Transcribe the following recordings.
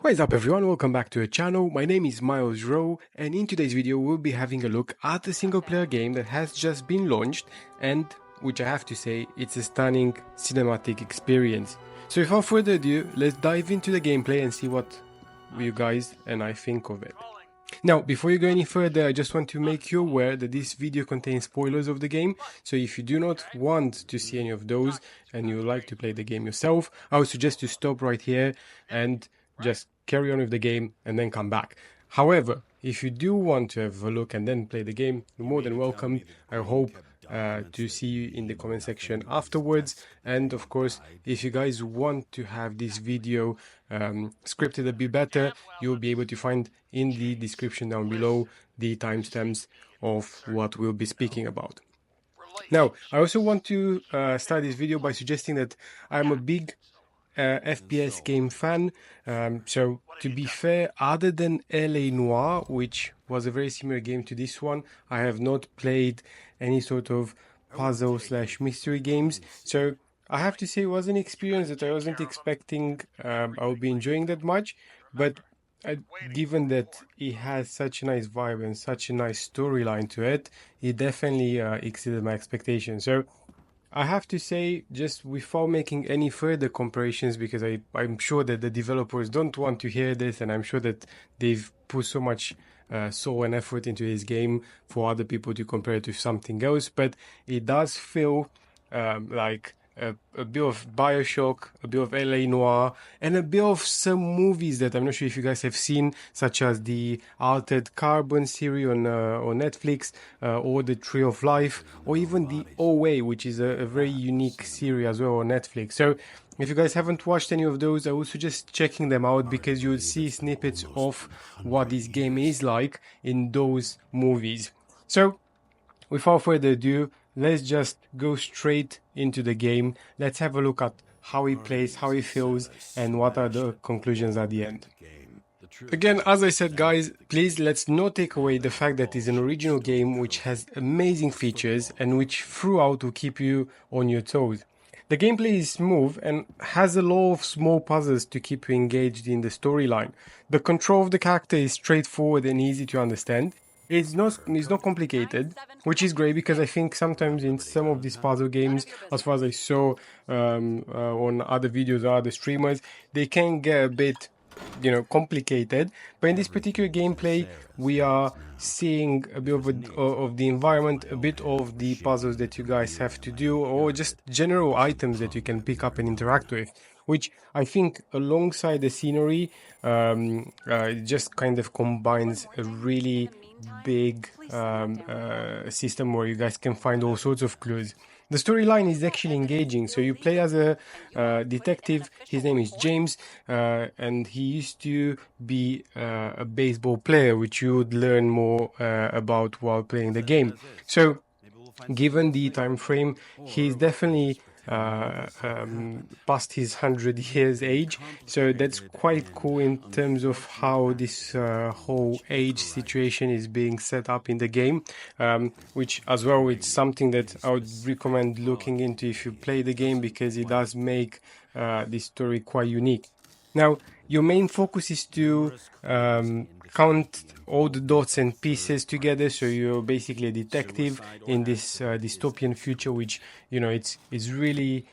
What is up everyone, welcome back to the channel. My name is Miles Rowe, and in today's video we'll be having a look at a single player game that has just been launched and which I have to say it's a stunning cinematic experience. So without further ado, let's dive into the gameplay and see what you guys and I think of it. Now, before you go any further, I just want to make you aware that this video contains spoilers of the game, so if you do not want to see any of those and you would like to play the game yourself, I would suggest you stop right here and just carry on with the game and then come back. However, if you do want to have a look and then play the game, you're more than welcome. I hope to see you in the comment section afterwards. And of course, if you guys want to have this video scripted a bit better, you'll be able to find in the description down below the timestamps of what we'll be speaking about. Now, I also want to start this video by suggesting that I'm a big FPS game fan. So to be fair, other than LA Noire, which was a very similar game to this one, I have not played any sort of puzzle / mystery games. So I have to say it was an experience that I wasn't expecting I would be enjoying that much, but given that it has such a nice vibe and such a nice storyline to it, it definitely exceeded my expectations. So I have to say, just without making any further comparisons, because I'm sure that the developers don't want to hear this, and I'm sure that they've put so much soul and effort into this game for other people to compare it to something else, but it does feel like a bit of Bioshock, a bit of LA Noire, and a bit of some movies that I'm not sure if you guys have seen, such as the Altered Carbon series on Netflix, or the Tree of Life, or even the OA, which is a very unique series as well on Netflix. So if you guys haven't watched any of those, I would suggest checking them out, because you will see snippets of what this game is like in those movies. So without further ado, let's just go straight into the game. Let's have a look at how he plays, how he feels, and what are the conclusions at the end. Again, as I said guys, please let's not take away the fact that it's an original game which has amazing features and which throughout will keep you on your toes. The gameplay is smooth and has a lot of small puzzles to keep you engaged in the storyline. The control of the character is straightforward and easy to understand. It's not complicated, which is great, because I think sometimes in some of these puzzle games, as far as I saw on other videos or other streamers, they can get a bit, complicated. But in this particular gameplay, we are seeing a bit of the environment, a bit of the puzzles that you guys have to do, or just general items that you can pick up and interact with, which I think alongside the scenery just kind of combines a really big system where you guys can find all sorts of clues. The storyline is actually engaging. So you play as a detective. His name is James, and he used to be a baseball player, which you would learn more about while playing the game. So given the time frame, he's definitely past his 100 years age, so that's quite cool in terms of how this whole age situation is being set up in the game, which as well it's something that I would recommend looking into if you play the game, because it does make this story quite unique. Now, your main focus is to count all the dots and pieces together, so you're basically a detective in this dystopian future, which it's really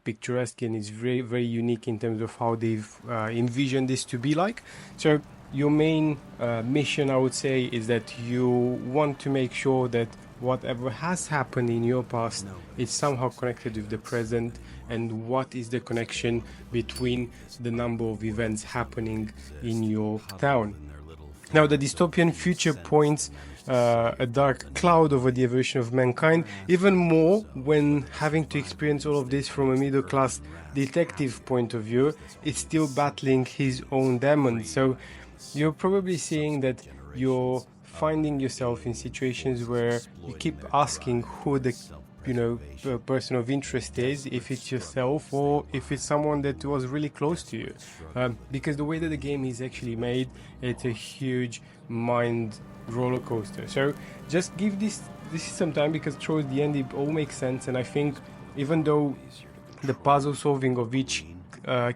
picturesque, and it's very, very unique in terms of how they've envisioned this to be like. So your main mission, I would say, is that you want to make sure that whatever has happened in your past is somehow connected with the present, and what is the connection between the number of events happening in your town. Now, the dystopian future points a dark cloud over the evolution of mankind, even more when having to experience all of this from a middle-class detective point of view. It's still battling his own demons. So you're probably seeing that you're finding yourself in situations where you keep asking who the person of interest is, if it's yourself or if it's someone that was really close to you, because the way that the game is actually made, it's a huge mind roller coaster. So just give this some time, because towards the end it all makes sense. And I think even though the puzzle solving of each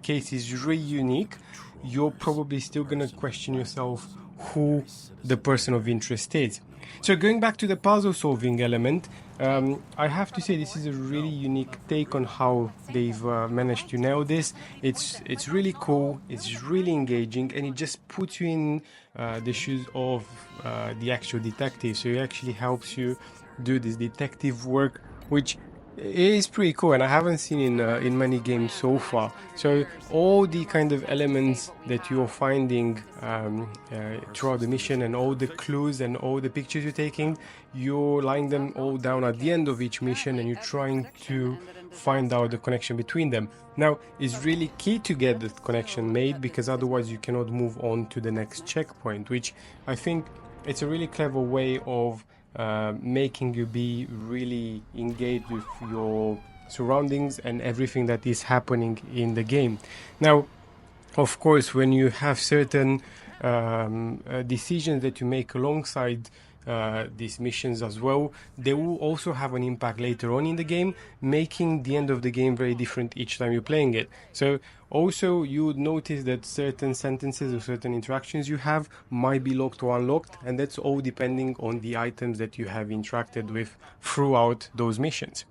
case is really unique, you're probably still gonna question yourself who the person of interest is. So going back to the puzzle solving element, I have to say this is a really unique take on how they've managed to nail this. It's really cool, it's really engaging, and it just puts you in the shoes of the actual detective. So it actually helps you do this detective work, which is pretty cool, and I haven't seen in many games so far. So all the kind of elements that you're finding throughout the mission, and all the clues and all the pictures you're taking, you're lying them all down at the end of each mission, and you're trying to find out the connection between them. Now, it's really key to get that connection made, because otherwise you cannot move on to the next checkpoint, which I think it's a really clever way of making you be really engaged with your surroundings and everything that is happening in the game. Now, of course, when you have certain decisions that you make alongside these missions as well, they will also have an impact later on in the game, making the end of the game very different each time you're playing it. So also you would notice that certain sentences or certain interactions you have might be locked or unlocked, and that's all depending on the items that you have interacted with throughout those missions.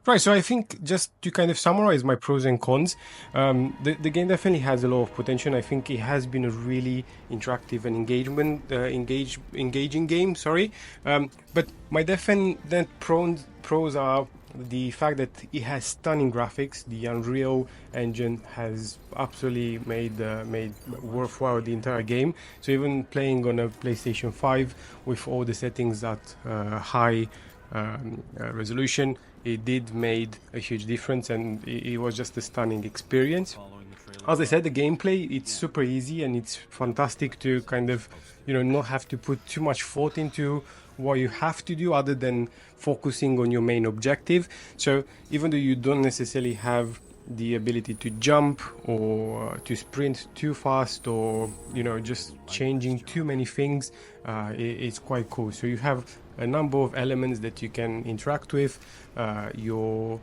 Right, so I think just to kind of summarize my pros and cons, the game definitely has a lot of potential. I think it has been a really interactive and engaging game. But my definite pros are the fact that it has stunning graphics. The Unreal Engine has absolutely made worthwhile the entire game. So even playing on a PlayStation 5 with all the settings at high resolution, it did made a huge difference, and it was just a stunning experience. As I said, the gameplay, it's super easy, and it's fantastic to kind of, not have to put too much thought into what you have to do other than focusing on your main objective. So even though you don't necessarily have the ability to jump or to sprint too fast, or just changing too many things, it's quite cool. So you have a number of elements that you can interact with, your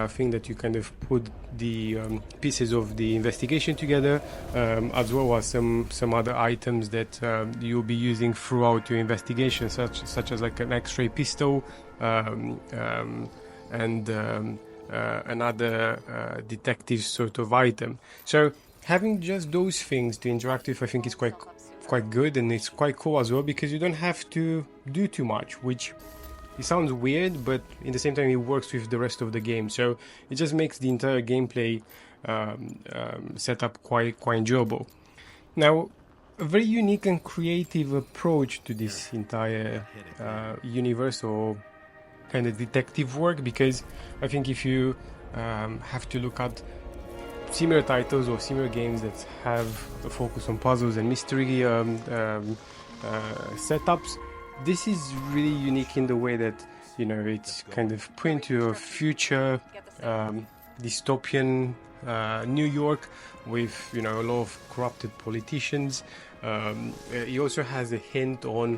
thing that you kind of put the pieces of the investigation together, as well as some other items that you'll be using throughout your investigation, such as like an X-ray pistol, and another detective sort of item. So having just those things to interact with, I think is quite good, and it's quite cool as well, because you don't have to do too much, which it sounds weird, but in the same time it works with the rest of the game. So it just makes the entire gameplay setup quite enjoyable. Now, a very unique and creative approach to this entire universe or kind of detective work, because I think if you have to look at similar titles or similar games that have a focus on puzzles and mystery setups, this is really unique in the way that it's kind of put into a future dystopian New York with a lot of corrupted politicians. It also has a hint on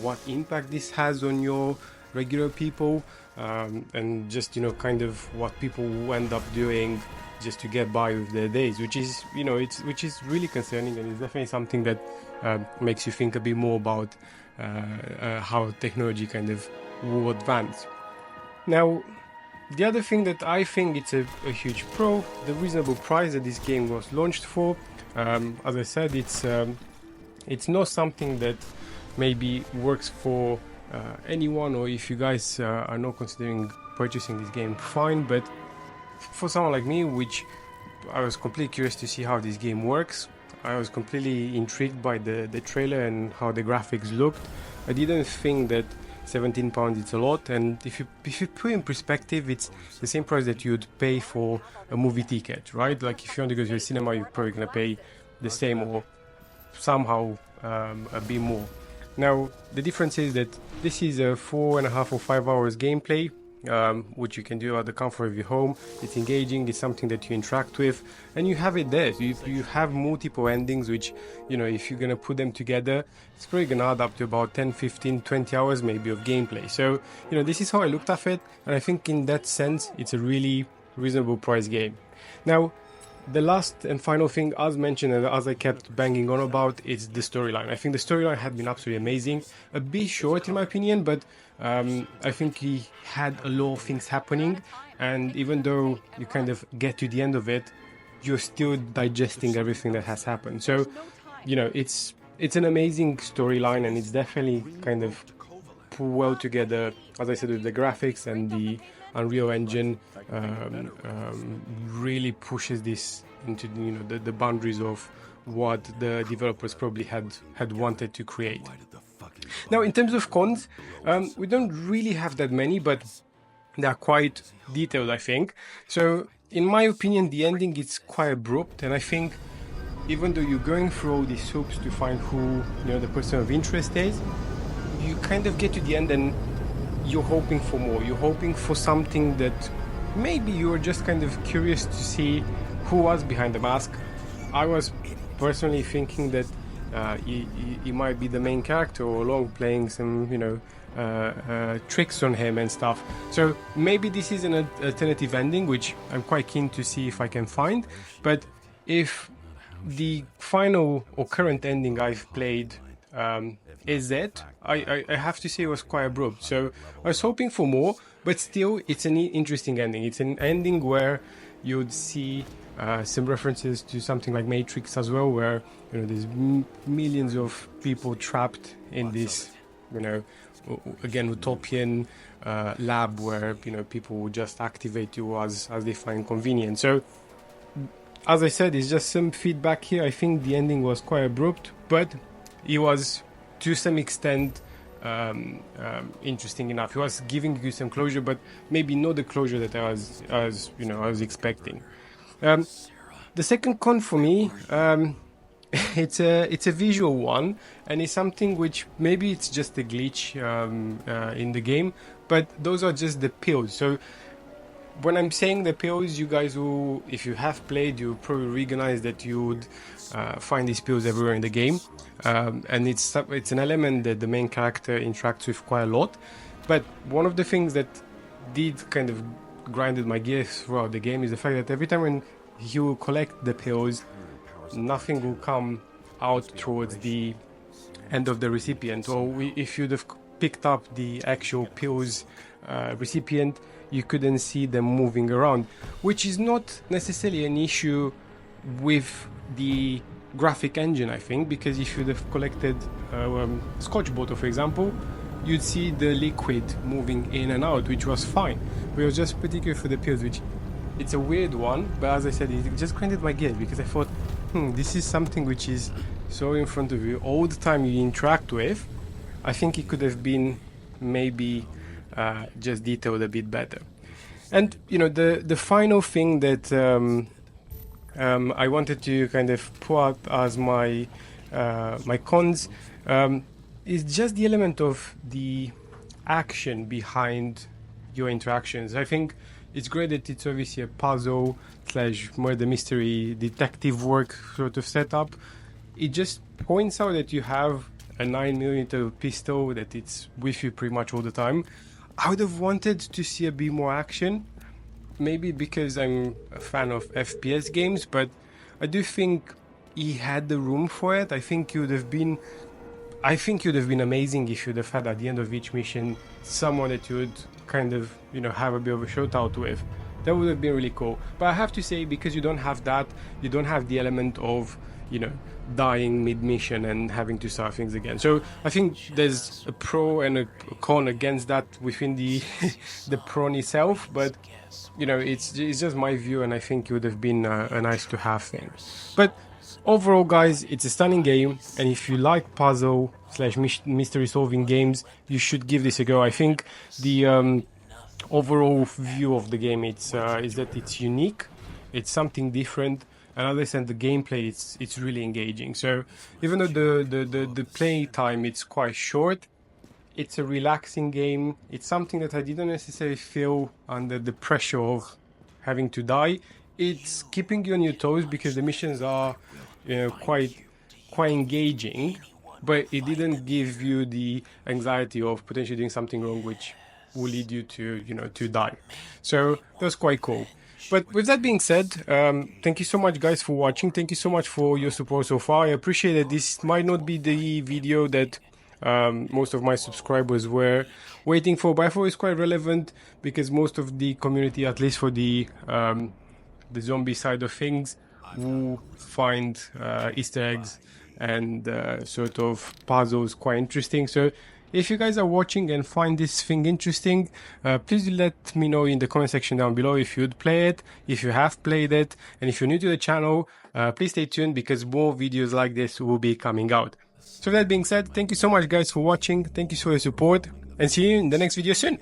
what impact this has on your regular people, and just kind of what people end up doing just to get by with their days, which is which is really concerning, and it's definitely something that makes you think a bit more about how technology kind of will advance. Now, the other thing that I think it's a huge pro, the reasonable price that this game was launched for. As I said, it's not something that maybe works for anyone, or if you guys are not considering purchasing this game, fine, but for someone like me, which I was completely curious to see how this game works, I was completely intrigued by the trailer and how the graphics looked. I didn't think that £17 it's a lot, and if you put in perspective, it's the same price that you'd pay for a movie ticket, right? Like if you want to go to the cinema, you're probably gonna pay the same or somehow a bit more. Now, the difference is that this is a 4.5 or 5 hours gameplay, which you can do at the comfort of your home. It's engaging, it's something that you interact with, and you have it there. You have multiple endings, which, if you're gonna put them together, it's probably gonna add up to about 10, 15, 20 hours maybe of gameplay. So, this is how I looked at it, and I think in that sense, it's a really reasonable price game. Now, the last and final thing, as mentioned and as I kept banging on about, is the storyline. I think the storyline had been absolutely amazing. A bit short in my opinion, but I think he had a lot of things happening, and even though you kind of get to the end of it, you're still digesting everything that has happened. So, you know, it's an amazing storyline, and it's definitely kind of put well together, as I said, with the graphics and the Unreal Engine really pushes this into, you know, the boundaries of what the developers probably had wanted to create. Now, in terms of cons, we don't really have that many, but they are quite detailed, I think. So, in my opinion, the ending is quite abrupt, and I think even though you're going through all these hoops to find who, you know, the person of interest is, you kind of get to the end and you're hoping for more. You're hoping for something that maybe you're just kind of curious to see who was behind the mask. I was personally thinking that he might be the main character all along, playing some, you know, tricks on him and stuff. So maybe this is an alternative ending, which I'm quite keen to see if I can find. But if the final or current ending I've played is it, I have to say it was quite abrupt. So I was hoping for more, but still it's an interesting ending. It's an ending where you'd see some references to something like Matrix as well, where, you know, there's millions of people trapped in this, you know, again, utopian lab where, you know, people will just activate you as they find convenient. So, as I said, it's just some feedback here. I think the ending was quite abrupt, but it was, to some extent, interesting enough. It was giving you some closure, but maybe not the closure that I was expecting. The second con for me, it's a visual one, and it's something which maybe it's just a glitch in the game, but those are just the pills. So when I'm saying the pills, you guys will, if you have played, you probably recognize that you would find these pills everywhere in the game, and it's an element that the main character interacts with quite a lot. But one of the things that did kind of grinded my gears throughout the game is the fact that every time when you collect the pills, nothing will come out towards the end of the recipient. Or if you'd have picked up the actual pills recipient, you couldn't see them moving around, which is not necessarily an issue with the graphic engine, I think, because if you'd have collected Scotch bottle, for example, you'd see the liquid moving in and out, which was fine. But it was just particular for the pills, which it's a weird one, but as I said, it just grinded my gears because I thought, this is something which is so in front of you all the time you interact with. I think it could have been maybe just detailed a bit better. And, you know, the final thing that I wanted to kind of pull out as my cons is just the element of the action behind your interactions. I think it's great that it's obviously a puzzle / murder mystery detective work sort of setup. It just points out that you have a 9mm pistol, that it's with you pretty much all the time. I would have wanted to see a bit more action, maybe because I'm a fan of FPS games, but I do think he had the room for it. I think it would have been amazing if you'd have had at the end of each mission someone that you would kind of, you know, have a bit of a shootout with. That would have been really cool. But I have to say, because you don't have that, you don't have the element of, you know, dying mid-mission and having to start things again. So I think there's a pro and a con against that within the the prawn itself, but, you know, it's just my view, and I think it would have been a nice to have thing. But overall, guys, it's a stunning game, and if you like puzzle / mystery solving games, you should give this a go. I think the overall view of the game is that it's unique, it's something different, and as I said, the gameplay it's really engaging. So even though the play time it's quite short, it's a relaxing game. It's something that I didn't necessarily feel under the pressure of having to die. It's keeping you on your toes because the missions are, you know, quite engaging, but it didn't give you the anxiety of potentially doing something wrong which will lead you to, you know, to die. So that's quite cool. But with that being said, thank you so much, guys, for watching. Thank you so much for your support so far. I appreciate that this might not be the video that most of my subscribers were waiting for, but I thought it's quite relevant because most of the community, at least for the zombie side of things, will find Easter eggs and sort of puzzles quite interesting. So if you guys are watching and find this thing interesting, please let me know in the comment section down below if you'd play it, if you have played it, and if you're new to the channel, please stay tuned because more videos like this will be coming out. So that being said, thank you so much guys for watching, thank you for your support, and see you in the next video soon.